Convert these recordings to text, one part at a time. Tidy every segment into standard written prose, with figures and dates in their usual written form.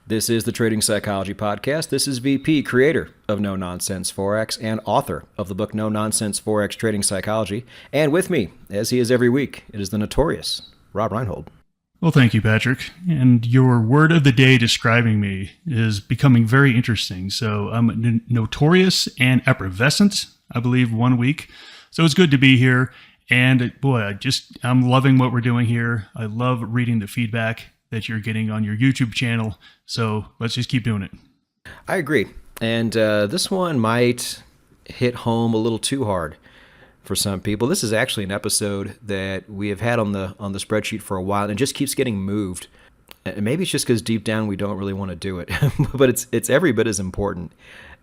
This is the Trading Psychology Podcast. This is VP, creator of No Nonsense Forex and author of the book No Nonsense Forex Trading Psychology. And with me, as he is every week, it is the notorious Rob Reinhold. Well, thank you, Patrick. And your word of the day describing me is becoming very interesting. So I'm notorious and effervescent, I believe, 1 week. So it's good to be here. And boy, I'm loving what we're doing here. I love reading the feedback that you're getting on your YouTube channel. So let's just keep doing it. I agree. And this one might hit home a little too hard for some people. This is actually an episode that we have had on the spreadsheet for a while, and it just keeps getting moved. And maybe it's just because deep down we don't really want to do it, but it's every bit as important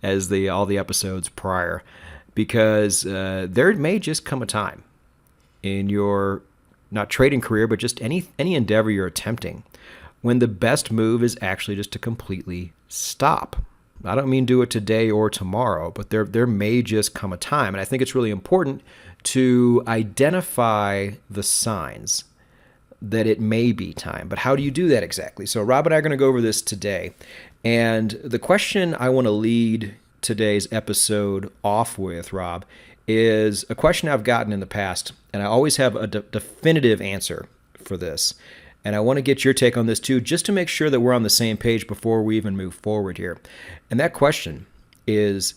as all the episodes prior, because there may just come a time in your not trading career, but just any endeavor you're attempting, when the best move is actually just to completely stop. I don't mean do it today or tomorrow, but there may just come a time. And I think it's really important to identify the signs that it may be time. But how do you do that exactly? So Rob and I are going to go over this today. And the question I want to lead today's episode off with, Rob, is a question I've gotten in the past. And I always have a definitive answer for this. And I want to get your take on this too, just to make sure that we're on the same page before we even move forward here. And that question is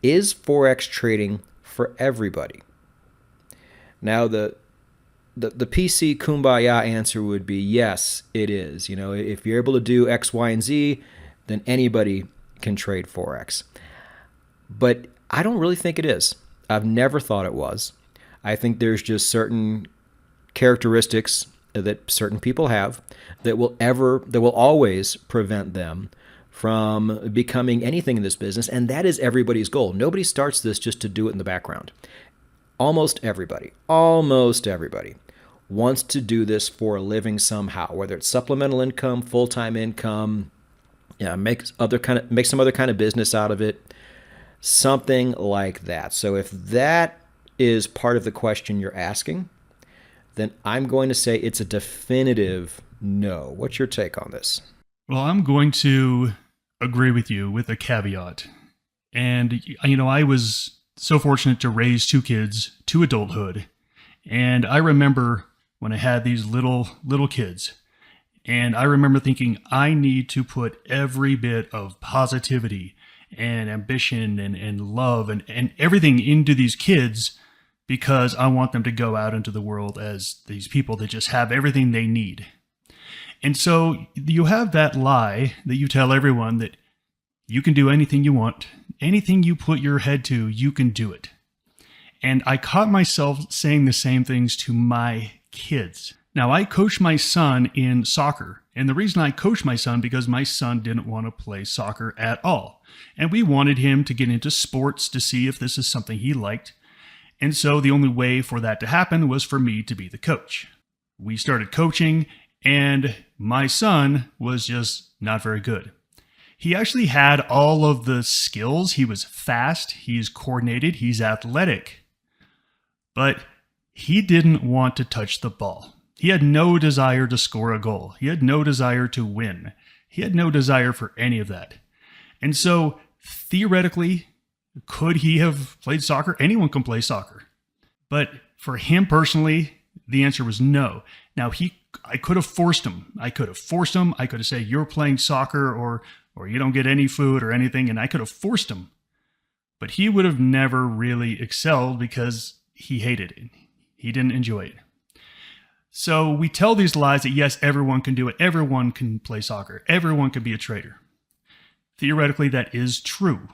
Forex trading for everybody? Now, the PC kumbaya answer would be yes, it is. You know, if you're able to do X, Y, and Z, then anybody can trade Forex. But I don't really think it is. I've never thought it was. I think there's just certain characteristics that certain people have that will always prevent them from becoming anything in this business, and that is everybody's goal. Nobody starts this just to do it in the background. Almost everybody wants to do this for a living somehow, whether it's supplemental income, full-time income, make some other kind of business out of it, something like that. So if that is part of the question you're asking, then I'm going to say it's a definitive no. What's your take on this? Well, I'm going to agree with you with a caveat. And, I was so fortunate to raise 2 kids to adulthood. And I remember when I had these little kids, and I remember thinking, I need to put every bit of positivity and ambition and love and everything into these kids, because I want them to go out into the world as these people that just have everything they need. And so you have that lie that you tell everyone that you can do anything you want, anything you put your head to, you can do it. And I caught myself saying the same things to my kids. Now, I coach my son in soccer. And the reason I coach my son, because my son didn't want to play soccer at all. And we wanted him to get into sports to see if this is something he liked. And so the only way for that to happen was for me to be the coach. We started coaching, and my son was just not very good. He actually had all of the skills. He was fast, he's coordinated, he's athletic. But he didn't want to touch the ball. He had no desire to score a goal. He had no desire to win. He had no desire for any of that. And so theoretically, could he have played soccer? Anyone can play soccer. But for him personally, the answer was no. Now, I could have forced him. I could have said, you're playing soccer or you don't get any food or anything, and I could have forced him. But he would have never really excelled because he hated it. He didn't enjoy it. So we tell these lies that, yes, everyone can do it. Everyone can play soccer. Everyone can be a trader. Theoretically, that is true.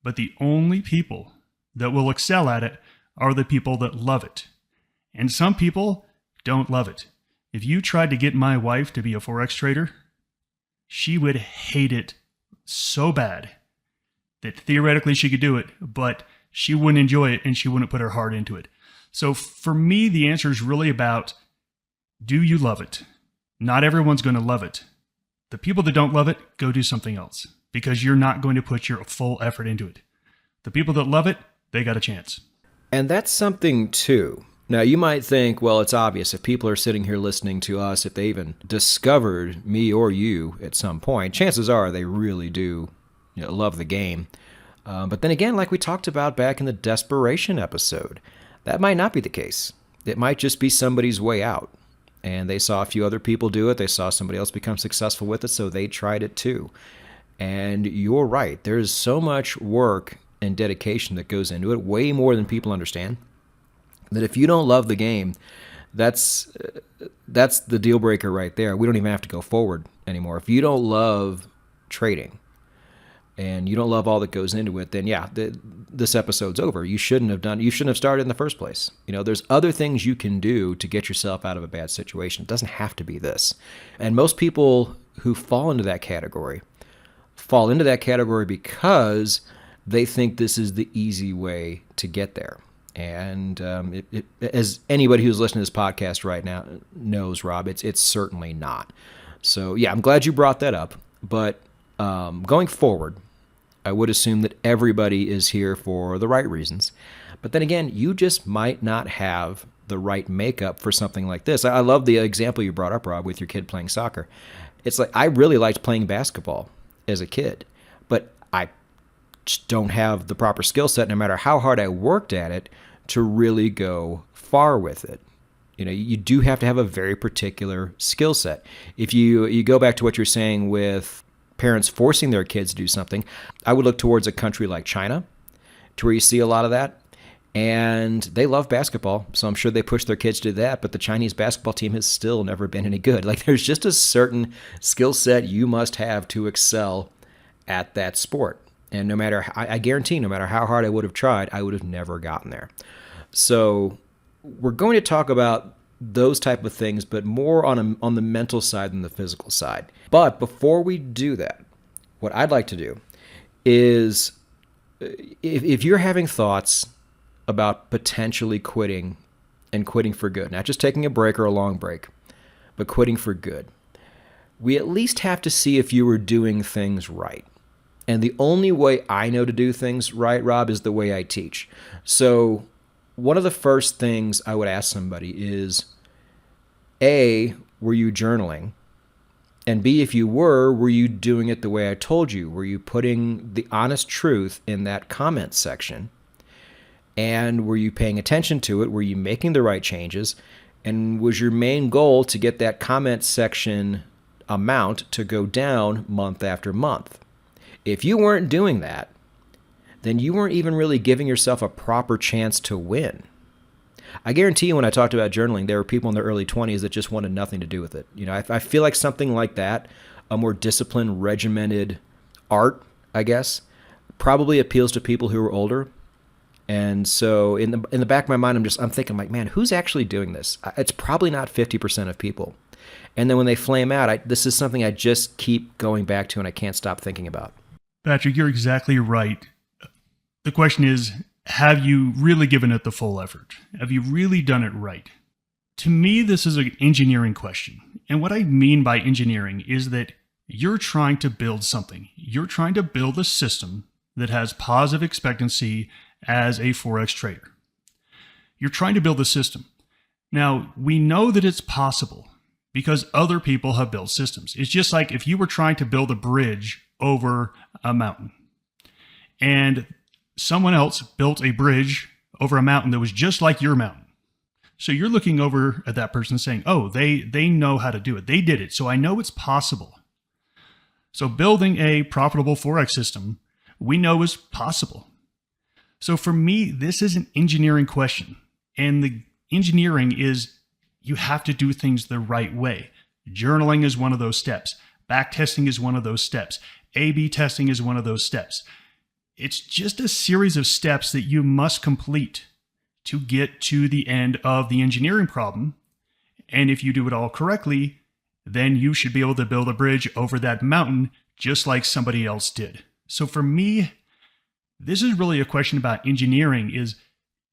But the only people that will excel at it are the people that love it. And some people don't love it. If you tried to get my wife to be a Forex trader, she would hate it so bad that theoretically she could do it, but she wouldn't enjoy it and she wouldn't put her heart into it. So for me, the answer is really about, do you love it? Not everyone's going to love it. The people that don't love it, go do something else, because you're not going to put your full effort into it. The people that love it, they got a chance. And that's something too Now, you might think, well, it's obvious. If people are sitting here listening to us, if they even discovered me or you at some point, chances are they really do love the game. But then again, like we talked about back in the desperation episode, that might not be the case. It might just be somebody's way out. And they saw a few other people do it. They saw somebody else become successful with it, so they tried it too. And you're right. There's so much work and dedication that goes into it, way more than people understand, that if you don't love the game, that's the deal breaker right there. We don't even have to go forward anymore. If you don't love trading and you don't love all that goes into it, then yeah, this episode's over. You shouldn't have started in the first place. There's other things you can do to get yourself out of a bad situation. It doesn't have to be this. And most people who fall into that category because they think this is the easy way to get there. And as anybody who's listening to this podcast right now knows, Rob, it's certainly not. So yeah, I'm glad you brought that up. But going forward, I would assume that everybody is here for the right reasons. But then again, you just might not have the right makeup for something like this. I love the example you brought up, Rob, with your kid playing soccer. It's like, I really liked playing basketball as a kid, but I just don't have the proper skill set, no matter how hard I worked at it, to really go far with it. You do have to have a very particular skill set. If you go back to what you're saying with parents forcing their kids to do something, I would look towards a country like China, to where you see a lot of that. And they love basketball, so I'm sure they push their kids to do that, but the Chinese basketball team has still never been any good. Like, there's just a certain skill set you must have to excel at that sport. And I guarantee, no matter how hard I would have tried, I would have never gotten there. So we're going to talk about those type of things, but more on the mental side than the physical side. But before we do that, what I'd like to do is, if you're having thoughts about potentially quitting, and quitting for good, not just taking a break or a long break, but quitting for good, we at least have to see if you were doing things right. And the only way I know to do things right, Rob, is the way I teach. So one of the first things I would ask somebody is, A, were you journaling? And B, if you were you doing it the way I told you? Were you putting the honest truth in that comment section? And were you paying attention to it? Were you making the right changes? And was your main goal to get that comment section amount to go down month after month? If you weren't doing that, then you weren't even really giving yourself a proper chance to win. I guarantee you, when I talked about journaling, there were people in their early 20s that just wanted nothing to do with it. I feel like something like that, a more disciplined, regimented art, I guess, probably appeals to people who are older. And so in the back of my mind, I'm thinking, like, man, who's actually doing this? It's probably not 50% of people. And then when they flame out, this is something I just keep going back to and I can't stop thinking about. Patrick, you're exactly right. The question is, have you really given it the full effort? Have you really done it right? To me, this is an engineering question. And what I mean by engineering is that you're trying to build something. You're trying to build a system that has positive expectancy as a Forex trader. You're trying to build a system. Now, we know that it's possible because other people have built systems. It's just like if you were trying to build a bridge over a mountain and someone else built a bridge over a mountain that was just like your mountain. So you're looking over at that person saying, oh, they know how to do it. They did it. So I know it's possible. So building a profitable Forex system, we know is possible. So for me, this is an engineering question. And the engineering is you have to do things the right way. Journaling is one of those steps. Backtesting is one of those steps. A/B testing is one of those steps. It's just a series of steps that you must complete to get to the end of the engineering problem. And if you do it all correctly, then you should be able to build a bridge over that mountain just like somebody else did. So for me, this is really a question about engineering is,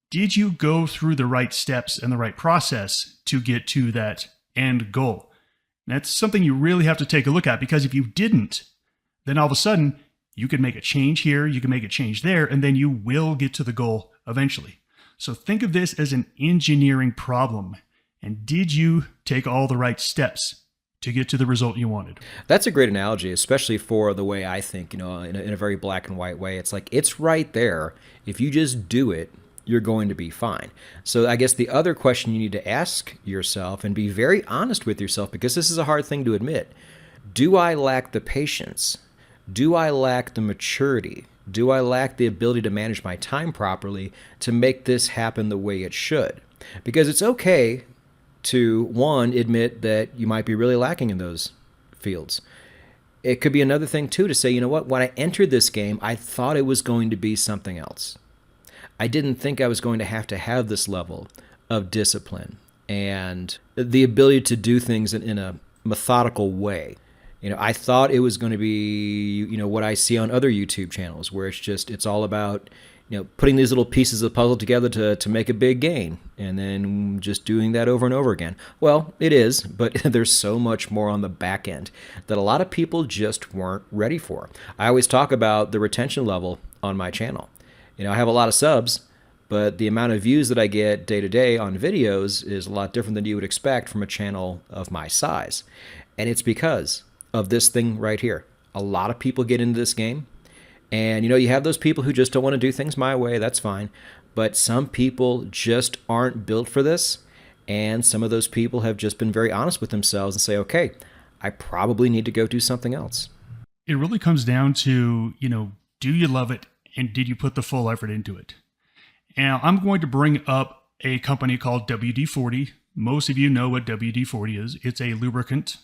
did you go through the right steps and the right process to get to that end goal? And that's something you really have to take a look at, because if you didn't, then all of a sudden you could make a change here, you can make a change there, and then you will get to the goal eventually. So think of this as an engineering problem. And did you take all the right steps to get to the result you wanted? That's a great analogy, especially for the way I think, in a very black and white way. It's like, it's right there. If you just do it, you're going to be fine. So I guess the other question you need to ask yourself and be very honest with yourself, because this is a hard thing to admit. Do I lack the patience? Do I lack the maturity? Do I lack the ability to manage my time properly to make this happen the way it should? Because it's okay to, one, admit that you might be really lacking in those fields. It could be another thing, too, to say, you know what, when I entered this game, I thought it was going to be something else. I didn't think I was going to have this level of discipline and the ability to do things in a methodical way. I thought it was going to be, what I see on other YouTube channels, where it's all about, putting these little pieces of the puzzle together to make a big gain, and then just doing that over and over again. Well, it is, but there's so much more on the back end that a lot of people just weren't ready for. I always talk about the retention level on my channel. I have a lot of subs, but the amount of views that I get day to day on videos is a lot different than you would expect from a channel of my size. And it's because of this thing right here. A lot of people get into this game, and you have those people who just don't want to do things my way. That's fine. But some people just aren't built for this, and some of those people have just been very honest with themselves and say, okay, I probably need to go do something else. It really comes down to, do you love it, and did you put the full effort into it? Now, I'm going to bring up a company called WD-40. Most of you know what WD-40 is. It's a lubricant.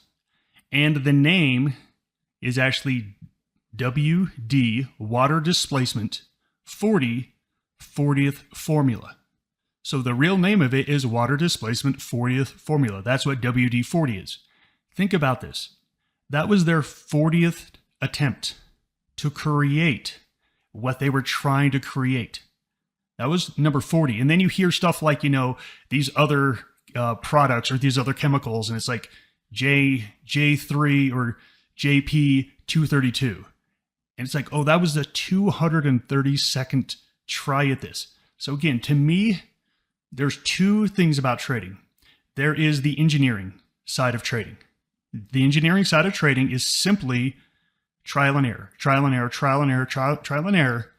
And the name is actually WD, water displacement, 40th formula. So the real name of it is water displacement 40th formula. That's what WD-40 is. Think about this. That was their 40th attempt to create what they were trying to create. That was number 40. And then you hear stuff like, these other products or these other chemicals, and it's like J3 or JP232. And it's like, oh, that was the 232nd try at this. So again, to me, there's two things about trading. There is the engineering side of trading. The engineering side of trading is simply trial and error, trial and error, trial and error, trial and error,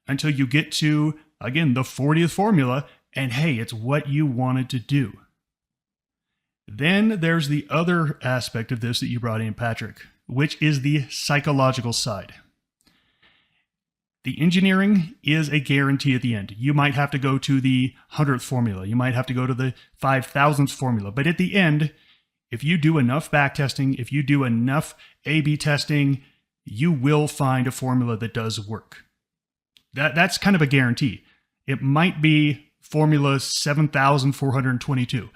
until you get to, again, the 40th formula, and hey, it's what you wanted to do. Then there's the other aspect of this that you brought in, Patrick, which is the psychological side. The engineering is a guarantee at the end. You might have to go to the 100th formula. You might have to go to the 5,000th formula. But at the end, if you do enough backtesting, if you do enough A/B testing, you will find a formula that does work. That's kind of a guarantee. It might be formula 7,422.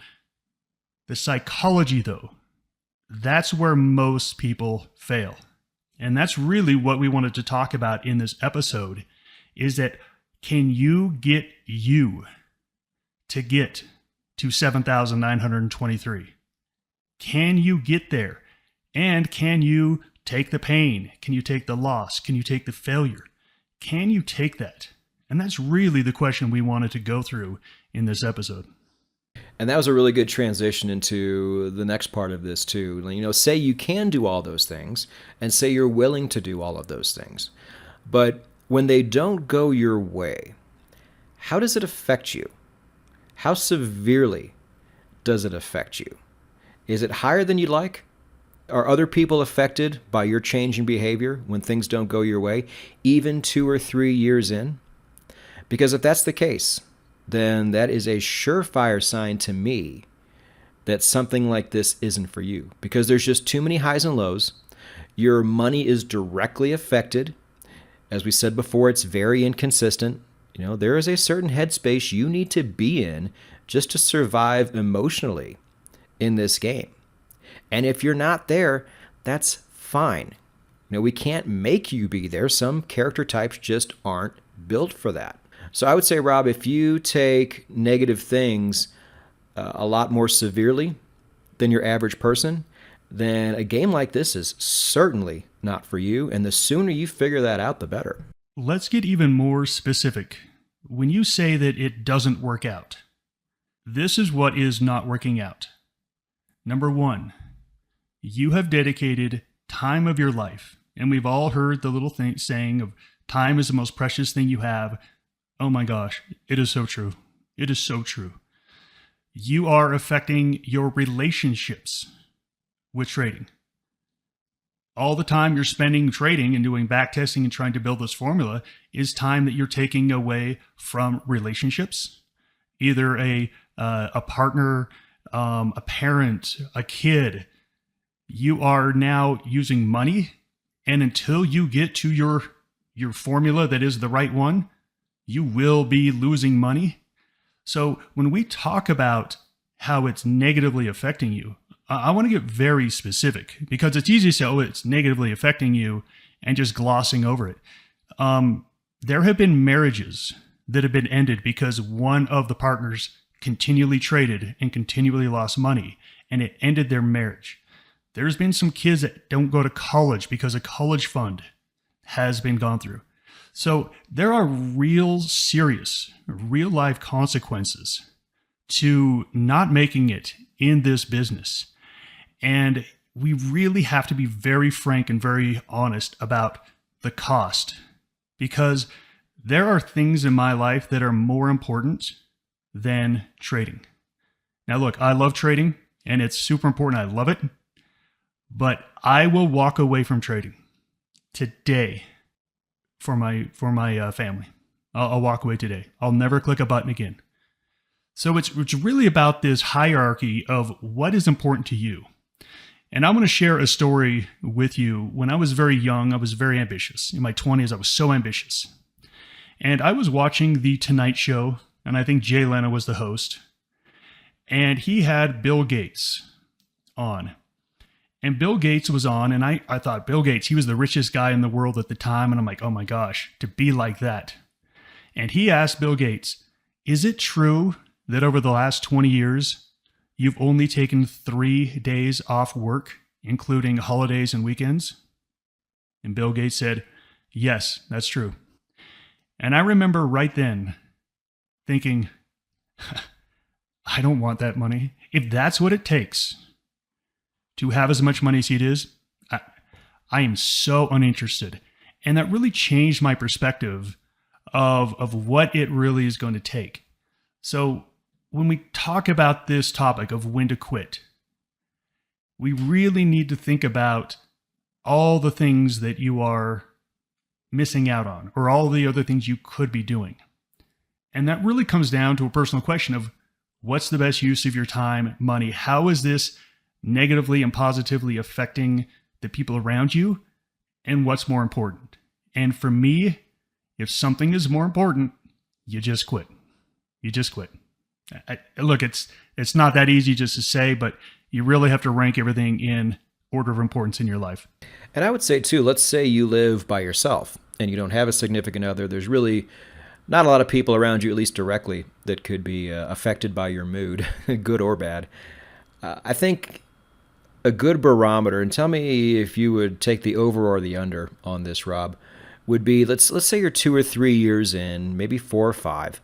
The psychology, though, that's where most people fail. And that's really what we wanted to talk about in this episode, is that can you get to get to 7,923? Can you get there? And can you take the pain? Can you take the loss? Can you take the failure? Can you take that? And that's really the question we wanted to go through in this episode. And that was a really good transition into the next part of this too. Say you can do all those things, and say you're willing to do all of those things. But when they don't go your way, how does it affect you? How severely does it affect you? Is it higher than you'd like? Are other people affected by your changing behavior when things don't go your way, even 2 or 3 years in? Because if that's the case, then that is a surefire sign to me that something like this isn't for you, because there's just too many highs and lows. Your money is directly affected. As we said before, it's very inconsistent. There is a certain headspace you need to be in just to survive emotionally in this game. And if you're not there, that's fine. We can't make you be there. Some character types just aren't built for that. So I would say, Rob, if you take negative things a lot more severely than your average person, then a game like this is certainly not for you. And the sooner you figure that out, the better. Let's get even more specific. when you say that it doesn't work out, this is what is not working out. Number one, you have dedicated time of your life. And we've all heard the little saying of time is the most precious thing you have. Oh my gosh, it is so true. It is so true. You are affecting your relationships with trading. All the time you're spending trading and doing back testing and trying to build this formula is time that you're taking away from relationships, either a partner, a parent, a kid. You are now using money, and until you get to your formula that is the right one, you will be losing money. So when we talk about how it's negatively affecting you, I want to get very specific, because it's easy to say, oh, it's negatively affecting you, and just glossing over it. There have been marriages that have been ended because one of the partners continually traded and continually lost money, and it ended their marriage. There's been some kids that don't go to college because a college fund has been gone through. So there are real serious, real life consequences to not making it in this business. And we really have to be very frank and very honest about the cost, because there are things in my life that are more important than trading. Now, look, I love trading and it's super important. I love it, but I will walk away from trading today for my family. I'll walk away today. I'll never click a button again. So it's really about this hierarchy of what is important to you. And I'm going to share a story with you. When I was very young, I was very ambitious. In my 20s, I was so ambitious. And I was watching The Tonight Show, and I think Jay Leno was the host. And he had Bill Gates on. And Bill Gates was on, and I thought, Bill Gates, he was the richest guy in the world at the time. And I'm like, oh my gosh, to be like that. And he asked Bill Gates, is it true that over the last 20 years, you've only taken 3 days off work, including holidays and weekends? And Bill Gates said, yes, that's true. And I remember right then thinking, I don't want that money. If that's what it takes to have as much money as he does, I am so uninterested. And that really changed my perspective of what it really is going to take. So when we talk about this topic of when to quit, we really need to think about all the things that you are missing out on, or all the other things you could be doing. And that really comes down to a personal question of what's the best use of your time, money? How is this negatively and positively affecting the people around you? And what's more important? And for me, if something is more important, you just quit. You just quit. Look, it's not that easy just to say, but you really have to rank everything in order of importance in your life. And I would say too, let's say you live by yourself and you don't have a significant other. There's really not a lot of people around you, at least directly, that could be affected by your mood, good or bad. I think a good barometer, and tell me if you would take the over or the under on this, Rob, would be let's say you're 2 or 3 years in, maybe 4 or 5,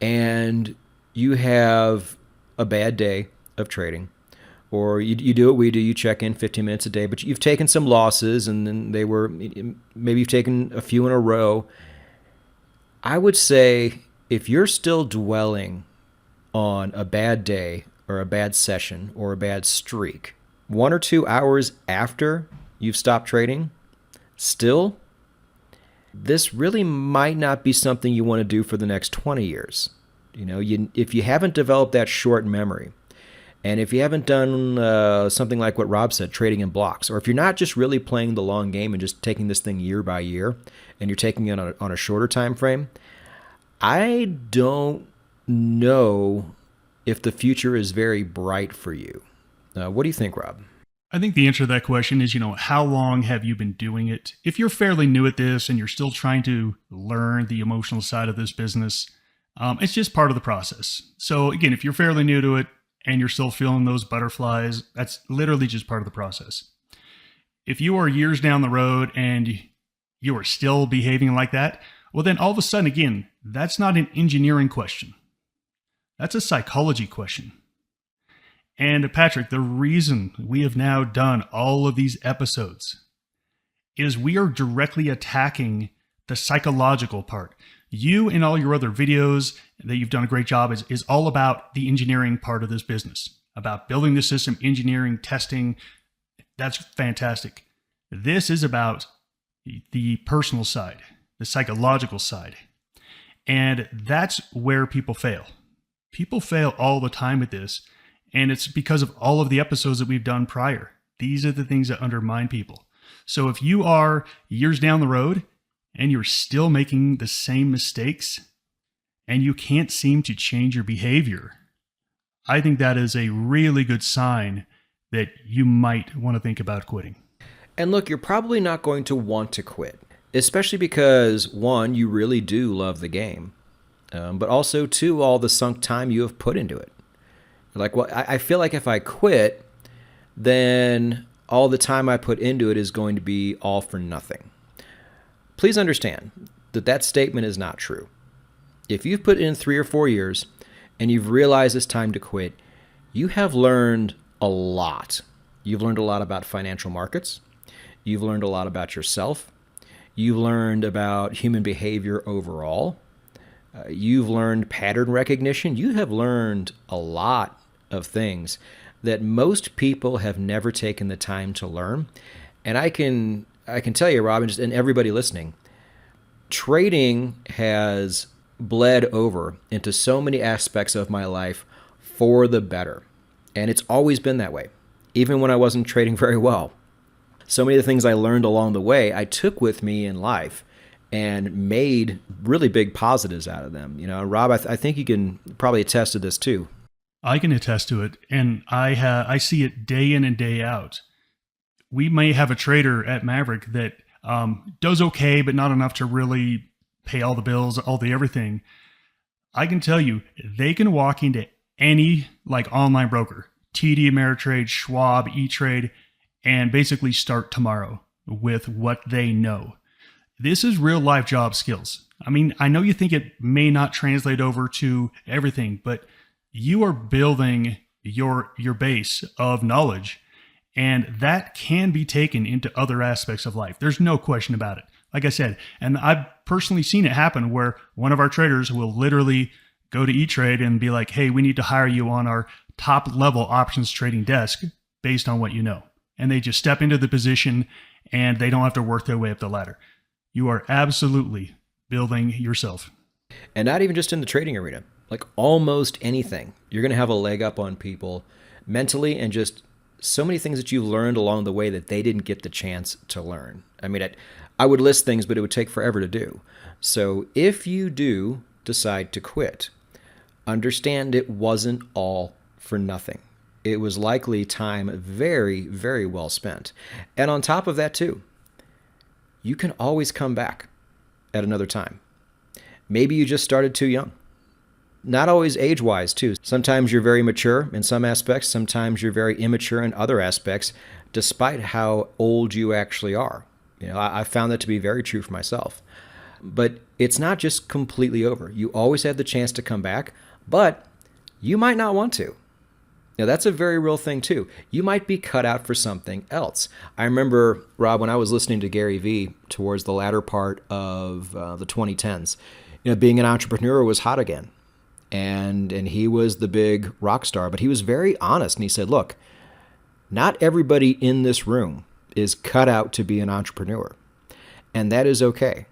and you have a bad day of trading, or you do what we do, you check in 15 minutes a day, but you've taken some losses, and then maybe you've taken a few in a row. I would say if you're still dwelling on a bad day or a bad session or a bad streak 1 or 2 hours after you've stopped trading, still, this really might not be something you want to do for the next 20 years. If you haven't developed that short memory, and if you haven't done something like what Rob said, trading in blocks, or if you're not just really playing the long game and just taking this thing year by year, and you're taking it on a shorter time frame, I don't know if the future is very bright for you. What do you think, Rob? I think the answer to that question is, how long have you been doing it? If you're fairly new at this and you're still trying to learn the emotional side of this business, it's just part of the process. So again, if you're fairly new to it and you're still feeling those butterflies, that's literally just part of the process. If you are years down the road and you are still behaving like that, well, then all of a sudden, again, that's not an engineering question. That's a psychology question. And Patrick, the reason we have now done all of these episodes is we are directly attacking the psychological part. You and all your other videos that you've done a great job is all about the engineering part of this business, about building the system, engineering, testing. That's fantastic. This is about the personal side, the psychological side. And that's where people fail. People fail all the time at this. And it's because of all of the episodes that we've done prior. These are the things that undermine people. So if you are years down the road and you're still making the same mistakes and you can't seem to change your behavior, I think that is a really good sign that you might want to think about quitting. And look, you're probably not going to want to quit, especially because, one, you really do love the game, but also, two, all the sunk time you have put into it. Like, well, I feel like if I quit, then all the time I put into it is going to be all for nothing. Please understand that that statement is not true. If you've put in 3 or 4 years and you've realized it's time to quit, you have learned a lot. You've learned a lot about financial markets. You've learned a lot about yourself. You've learned about human behavior overall. You've learned pattern recognition. You have learned a lot of things that most people have never taken the time to learn. And I can tell you, Rob, and everybody listening, trading has bled over into so many aspects of my life for the better. And it's always been that way, even when I wasn't trading very well. So many of the things I learned along the way, I took with me in life and made really big positives out of them. You know, Rob, I think you can probably attest to this too. I can attest to it, and I see it day in and day out. We may have a trader at Maverick that does okay, but not enough to really pay all the bills, all the everything. I can tell you, they can walk into any like online broker, TD Ameritrade, Schwab, E-Trade, and basically start tomorrow with what they know. This is real life job skills. I mean, I know you think it may not translate over to everything, but you are building your base of knowledge, and that can be taken into other aspects of life. There's no question about it. Like I said, and I've personally seen it happen where one of our traders will literally go to E-Trade and be like, hey, we need to hire you on our top level options trading desk based on what you know. And they just step into the position and they don't have to work their way up the ladder. You are absolutely building yourself. And not even just in the trading arena, like almost anything. You're going to have a leg up on people mentally, and just so many things that you've learned along the way that they didn't get the chance to learn. I mean, I would list things, but it would take forever to do. So if you do decide to quit, understand it wasn't all for nothing. It was likely time very, very well spent. And on top of that too, you can always come back at another time. Maybe you just started too young. Not always age-wise too. Sometimes you're very mature in some aspects. Sometimes you're very immature in other aspects, despite how old you actually are. You know, I found that to be very true for myself. But it's not just completely over. You always have the chance to come back, but you might not want to. Now, that's a very real thing too. You might be cut out for something else. I remember, Rob, when I was listening to Gary Vee towards the latter part of the 2010s, you know, being an entrepreneur was hot again. And he was the big rock star, but he was very honest. And he said, look, not everybody in this room is cut out to be an entrepreneur. And that is okay.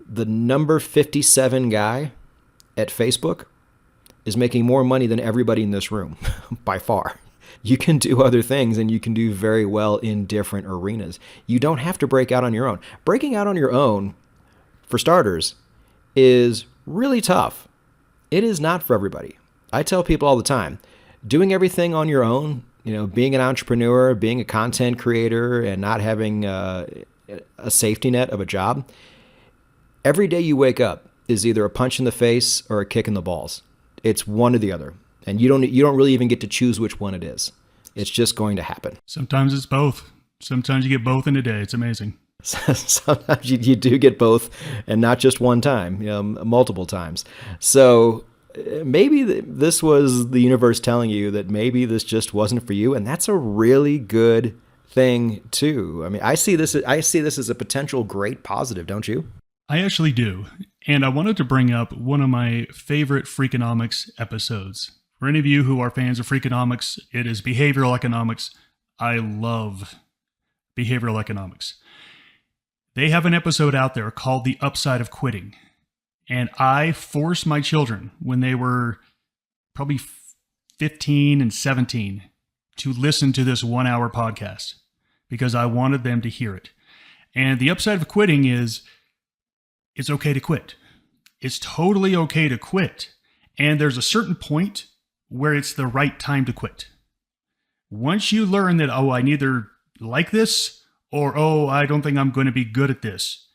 The number 57 guy at Facebook is making more money than everybody in this room by far. You can do other things, and you can do very well in different arenas. You don't have to break out on your own. Breaking out on your own, for starters, is really tough. It is not for everybody. I tell people all the time, doing everything on your own, you know, being an entrepreneur, being a content creator, and not having a safety net of a job, every day you wake up is either a punch in the face or a kick in the balls. It's one or the other. And you don't really even get to choose which one it is. It's just going to happen. Sometimes it's both. Sometimes you get both in a day. It's amazing. Sometimes you do get both, and not just one time, multiple times. So maybe this was the universe telling you that maybe this just wasn't for you, and that's a really good thing too. I mean, I see this as a potential great positive, don't you? I actually do. And I wanted to bring up one of my favorite Freakonomics episodes. For any of you who are fans of Freakonomics, it is behavioral economics. I love behavioral economics. They have an episode out there called The Upside of Quitting. And I forced my children when they were probably 15 and 17 to listen to this 1 hour podcast because I wanted them to hear it. And the upside of quitting is it's okay to quit. It's totally okay to quit. And there's a certain point where it's the right time to quit. Once you learn that, oh, I neither like this or, oh, I don't think I'm going to be good at this.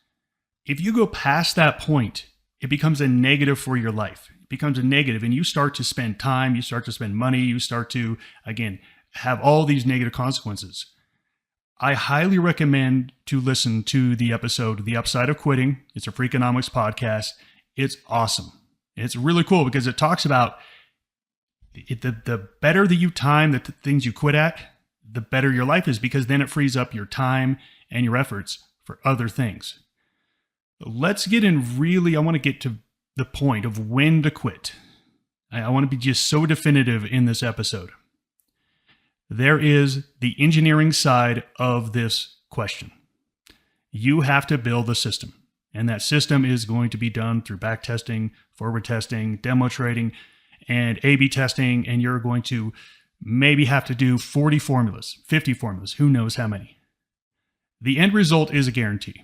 If you go past that point, it becomes a negative for your life. It becomes a negative, and you start to spend time, you start to spend money, you start to, again, have all these negative consequences. I highly recommend to listen to the episode, The Upside of Quitting. It's a Freakonomics podcast. It's awesome. It's really cool because it talks about the better that you time the things you quit at, the better your life is, because then it frees up your time and your efforts for other things. Let's get in really, I want to get to the point of when to quit. I want to be just so definitive in this episode. There is the engineering side of this question. You have to build a system, and that system is going to be done through back testing, forward testing, demo trading, and A/B testing, and you're going to maybe have to do 40 formulas, 50 formulas, who knows how many. The end result is a guarantee.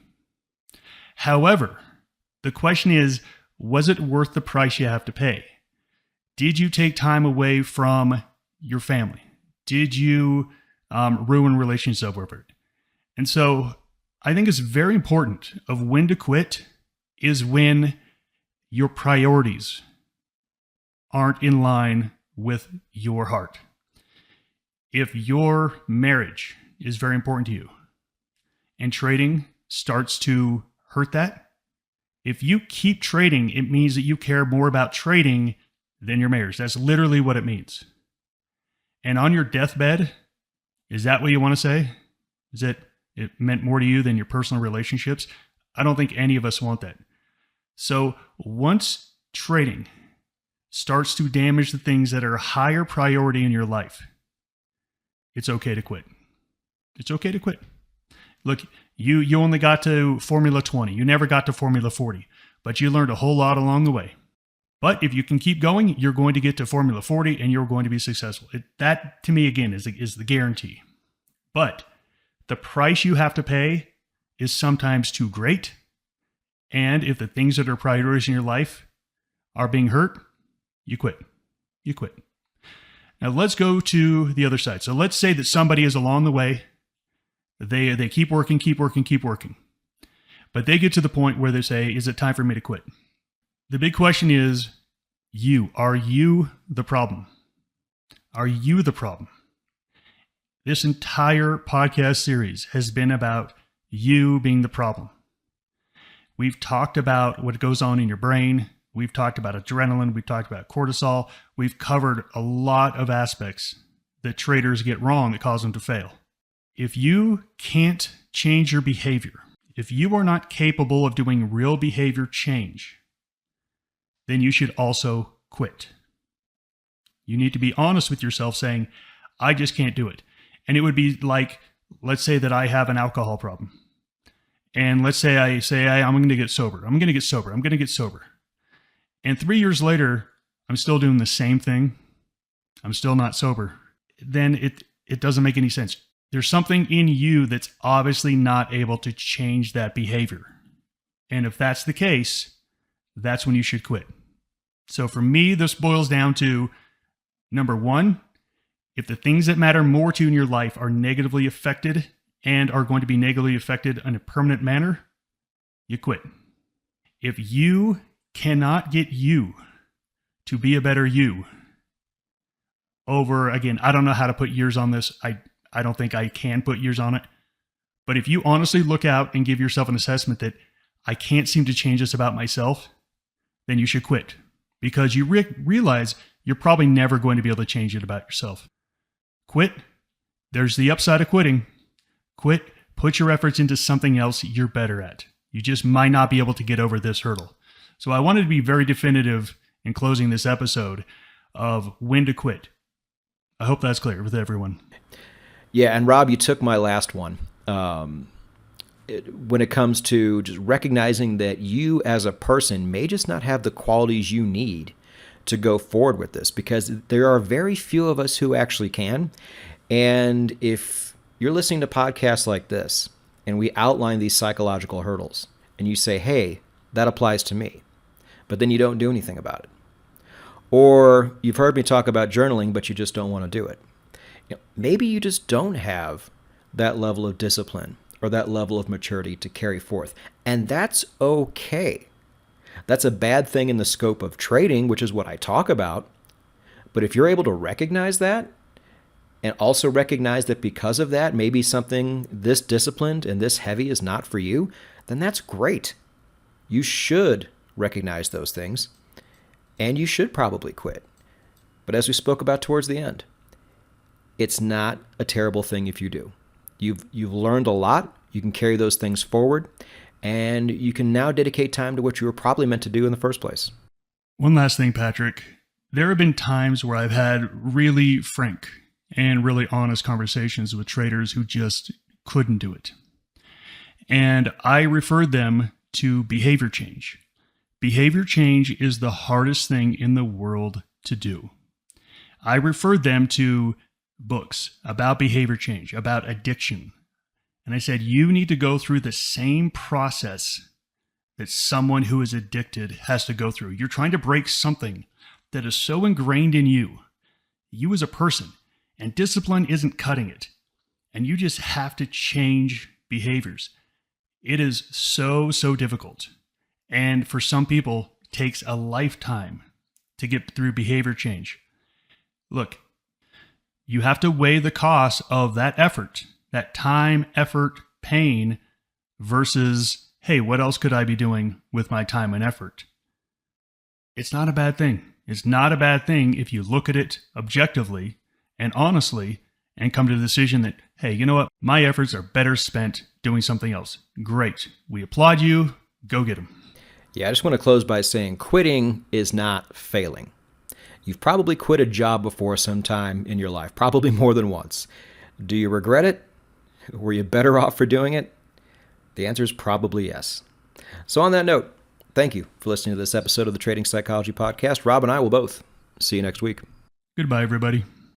However, the question is, was it worth the price you have to pay? Did you take time away from your family? Did you ruin relationships over it? And so I think it's very important of when to quit is when your priorities aren't in line with your heart. If your marriage is very important to you and trading starts to hurt that, if you keep trading, it means that you care more about trading than your marriage. That's literally what it means. And on your deathbed, is that what you want to say? Is it meant more to you than your personal relationships? I don't think any of us want that. So once trading starts to damage the things that are a higher priority in your life, it's okay to quit. It's okay to quit. Look, you only got to Formula 20. You never got to Formula 40, but you learned a whole lot along the way. But if you can keep going, you're going to get to Formula 40 and you're going to be successful. That, to me, again, is the guarantee. But the price you have to pay is sometimes too great. And if the things that are priorities in your life are being hurt, you quit. You quit. Now let's go to the other side. So let's say that somebody is along the way. They keep working. But they get to the point where they say, is it time for me to quit? The big question is, are you the problem? Are you the problem? This entire podcast series has been about you being the problem. We've talked about what goes on in your brain. We've talked about adrenaline. We've talked about cortisol. We've covered a lot of aspects that traders get wrong that cause them to fail. If you can't change your behavior, if you are not capable of doing real behavior change, then you should also quit. You need to be honest with yourself saying, I just can't do it. And it would be like, let's say that I have an alcohol problem. And let's say I'm going to get sober. I'm going to get sober. And 3 years later, I'm still doing the same thing. I'm still not sober. Then it doesn't make any sense. There's something in you that's obviously not able to change that behavior. And if that's the case, that's when you should quit. So for me, this boils down to, number one, if the things that matter more to you in your life are negatively affected and are going to be negatively affected in a permanent manner, you quit. If you cannot get you to be a better you over, again, I don't know how to put years on this. I don't think I can put years on it. But if you honestly look out and give yourself an assessment that I can't seem to change this about myself, then you should quit, because you realize you're probably never going to be able to change it about yourself. Quit. There's the upside of quitting. Quit. Put your efforts into something else you're better at. You just might not be able to get over this hurdle. So I wanted to be very definitive in closing this episode of when to quit. I hope that's clear with everyone. Yeah, and Rob, you took my last one. When it comes to just recognizing that you as a person may just not have the qualities you need to go forward with this, because there are very few of us who actually can. And if you're listening to podcasts like this and we outline these psychological hurdles and you say, hey, that applies to me, but then you don't do anything about it. Or you've heard me talk about journaling, but you just don't want to do it. Maybe you just don't have that level of discipline or that level of maturity to carry forth. And that's okay. That's a bad thing in the scope of trading, which is what I talk about. But if you're able to recognize that, and also recognize that because of that, maybe something this disciplined and this heavy is not for you, then that's great. You should recognize those things, and you should probably quit. But as we spoke about towards the end, it's not a terrible thing if you do. You've learned a lot. You can carry those things forward, and you can now dedicate time to what you were probably meant to do in the first place. One last thing, Patrick. There have been times where I've had really frank and really honest conversations with traders who just couldn't do it. And I referred them to behavior change. Behavior change is the hardest thing in the world to do. I referred them to books about behavior change, about addiction. And I said, you need to go through the same process that someone who is addicted has to go through. You're trying to break something that is so ingrained in you as a person, and discipline isn't cutting it. And you just have to change behaviors. It is so difficult. And for some people, it takes a lifetime to get through behavior change. Look, you have to weigh the cost of that effort, that time, effort, pain, versus, hey, what else could I be doing with my time and effort? It's not a bad thing. It's not a bad thing if you look at it objectively and honestly and come to the decision that, hey, you know what? My efforts are better spent doing something else. Great. We applaud you. Go get them. Yeah, I just want to close by saying quitting is not failing. You've probably quit a job before sometime in your life, probably more than once. Do you regret it? Were you better off for doing it? The answer is probably yes. So on that note, thank you for listening to this episode of the Trading Psychology Podcast. Rob and I will both see you next week. Goodbye, everybody.